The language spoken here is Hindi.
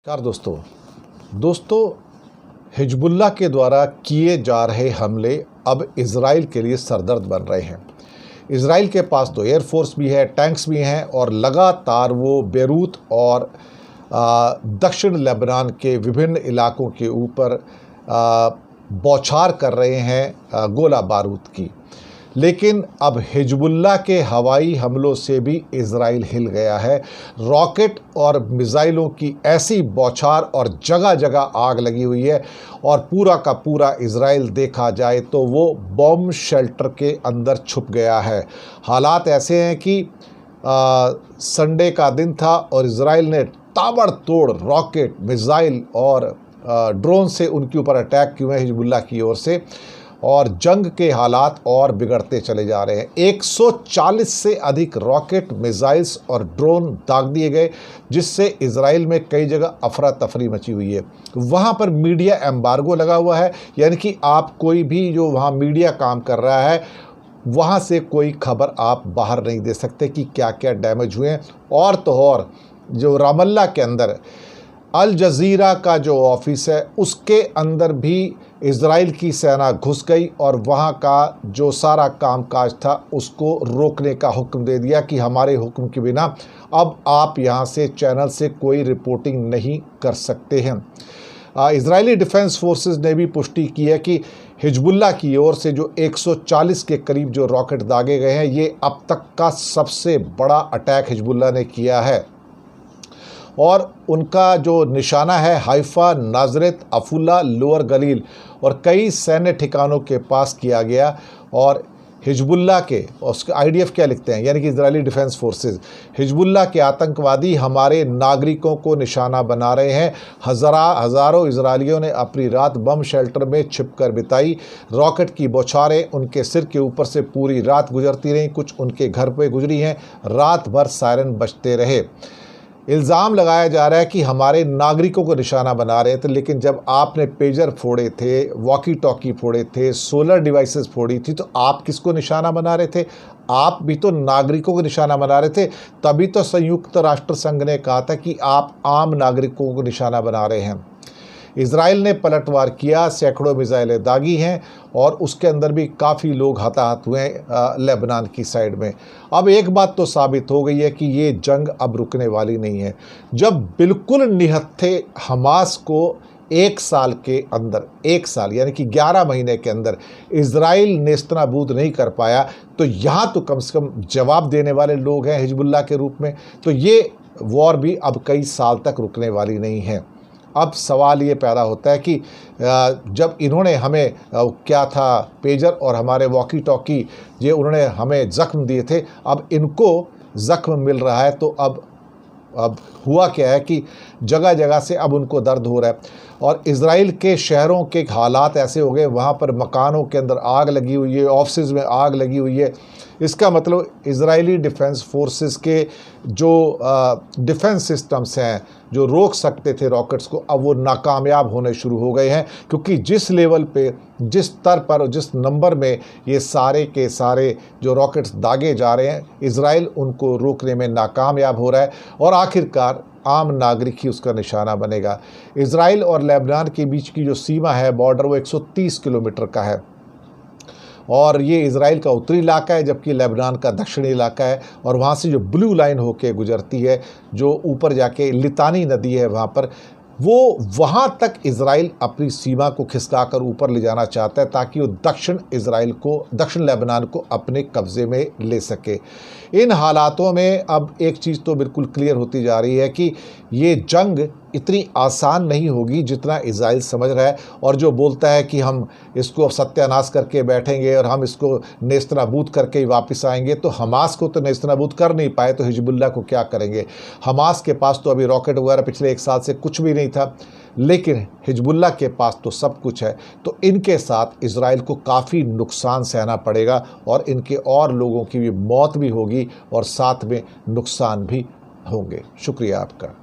नमस्कार दोस्तों हिजबुल्लाह के द्वारा किए जा रहे हमले अब इज़राइल के लिए सरदर्द बन रहे हैं। इज़राइल के पास तो एयरफोर्स भी है, टैंक्स भी हैं और लगातार वो बेरूत और दक्षिण लेबनान के विभिन्न इलाकों के ऊपर बौछार कर रहे हैं गोला बारूद की। लेकिन अब हिजबुल्लाह के हवाई हमलों से भी इज़राइल हिल गया है। रॉकेट और मिसाइलों की ऐसी बौछार और जगह जगह आग लगी हुई है और पूरा का पूरा इज़राइल देखा जाए तो वो बॉम्ब शेल्टर के अंदर छुप गया है। हालात ऐसे हैं कि संडे का दिन था और इज़राइल ने ताबड़तोड़ रॉकेट, मिसाइल और ड्रोन से उनके ऊपर अटैक किए हैं हिजबुल्लाह की ओर से, और जंग के हालात और बिगड़ते चले जा रहे हैं। 140 से अधिक रॉकेट, मिसाइल्स और ड्रोन दाग दिए गए, जिससे इज़राइल में कई जगह अफरा तफरी मची हुई है। वहाँ पर मीडिया एम्बार्गो लगा हुआ है, यानी कि आप कोई भी जो वहाँ मीडिया काम कर रहा है वहाँ से कोई खबर आप बाहर नहीं दे सकते कि क्या क्या डैमेज हुए हैं। और तो और जो रामल्ला के अंदर अल जज़ीरा का जो ऑफिस है उसके अंदर भी इज़राइल की सेना घुस गई और वहाँ का जो सारा कामकाज था उसको रोकने का हुक्म दे दिया कि हमारे हुक्म के बिना अब आप यहाँ से चैनल से कोई रिपोर्टिंग नहीं कर सकते हैं। इज़राइली डिफेंस फोर्सेस ने भी पुष्टि की है कि हिजबुल्लाह की ओर से जो 140 के करीब जो रॉकेट दागे गए हैं, ये अब तक का सबसे बड़ा अटैक हिजबुल्लाह ने किया है। और उनका जो निशाना है हाइफा, नाज़रेत, अफुल्ला, लोअर गलील और कई सैन्य ठिकानों के पास किया गया। और हिजबुल्लाह के, उसके आईडीएफ क्या लिखते हैं, यानी कि इज़राइली डिफेंस फोर्सेस, हिजबुल्लाह के आतंकवादी हमारे नागरिकों को निशाना बना रहे हैं। हज़ारों इजरायलियों ने अपनी रात बम शेल्टर में छिपकर बिताई। रॉकेट की बौछारें उनके सिर के ऊपर से पूरी रात गुजरती रहीं, कुछ उनके घर पे गुजरी हैं। रात भर सायरन बजते रहे। इल्ज़ाम लगाया जा रहा है कि हमारे नागरिकों को निशाना बना रहे थे, लेकिन जब आपने पेजर फोड़े थे, वॉकी टॉकी फोड़े थे, सोलर डिवाइसेस फोड़ी थी, तो आप किसको निशाना बना रहे थे? आप भी तो नागरिकों को निशाना बना रहे थे। तभी तो संयुक्त राष्ट्र संघ ने कहा था कि आप आम नागरिकों को निशाना बना रहे हैं। इज़राइल ने पलटवार किया, सैकड़ों मिसाइलें दागी हैं और उसके अंदर भी काफ़ी लोग हताहत हुए लेबनान की साइड में। अब एक बात तो साबित हो गई है कि ये जंग अब रुकने वाली नहीं है। जब बिल्कुल निहत्थे हमास को 1 साल के अंदर, 1 साल यानी कि 11 महीने के अंदर इज़राइल नेस्तनाबूद नहीं कर पाया, तो यहाँ तो कम से कम जवाब देने वाले लोग हैं हिजबुल्लाह के रूप में। तो ये वॉर भी अब कई साल तक रुकने वाली नहीं है। अब सवाल ये पैदा होता है कि जब इन्होंने हमें क्या था, पेजर और हमारे वॉकी टॉकी, ये उन्होंने हमें ज़ख्म दिए थे, अब इनको ज़ख्म मिल रहा है, तो अब हुआ क्या है कि जगह जगह से अब उनको दर्द हो रहा है। और इज़राइल के शहरों के हालात ऐसे हो गए, वहाँ पर मकानों के अंदर आग लगी हुई है, ऑफिस में आग लगी हुई है। इसका मतलब इज़राइली डिफेंस फोर्सेस के जो डिफेंस सिस्टम्स हैं जो रोक सकते थे रॉकेट्स को, अब वो नाकामयाब होने शुरू हो गए हैं, क्योंकि जिस लेवल पे, जिस स्तर पर और जिस नंबर में ये सारे के सारे जो रॉकेट्स दागे जा रहे हैं, इज़राइल उनको रोकने में नाकामयाब हो रहा है और आखिरकार आम नागरिक ही उसका निशाना बनेगा। इज़राइल और लेबनान के बीच की जो सीमा है, बॉर्डर, वो 130 किलोमीटर का है और ये इज़राइल का उत्तरी इलाका है, जबकि लेबनान का दक्षिणी इलाका है। और वहाँ से जो ब्लू लाइन होके गुजरती है, जो ऊपर जाके लितानी नदी है वहाँ पर, वो वहाँ तक इज़राइल अपनी सीमा को खिसकाकर ऊपर ले जाना चाहता है ताकि वो दक्षिण लेबनान को अपने कब्ज़े में ले सके। इन हालातों में अब एक चीज़ तो बिल्कुल क्लियर होती जा रही है कि ये जंग इतनी आसान नहीं होगी जितना इज़राइल समझ रहा है। और जो बोलता है कि हम इसको सत्यानाश करके बैठेंगे और हम इसको नेस्तनाबूद करके ही वापस आएंगे, तो हमास को तो नेस्तनाबूद कर नहीं पाए तो हिजबुल्लाह को क्या करेंगे? हमास के पास तो अभी रॉकेट वगैरह पिछले 1 साल से कुछ भी नहीं था, लेकिन हिजबुल्लाह के पास तो सब कुछ है। तो इनके साथ इज़राइल को काफ़ी नुकसान सहना पड़ेगा और इनके और लोगों की भी मौत भी होगी और साथ में नुकसान भी होंगे। शुक्रिया आपका।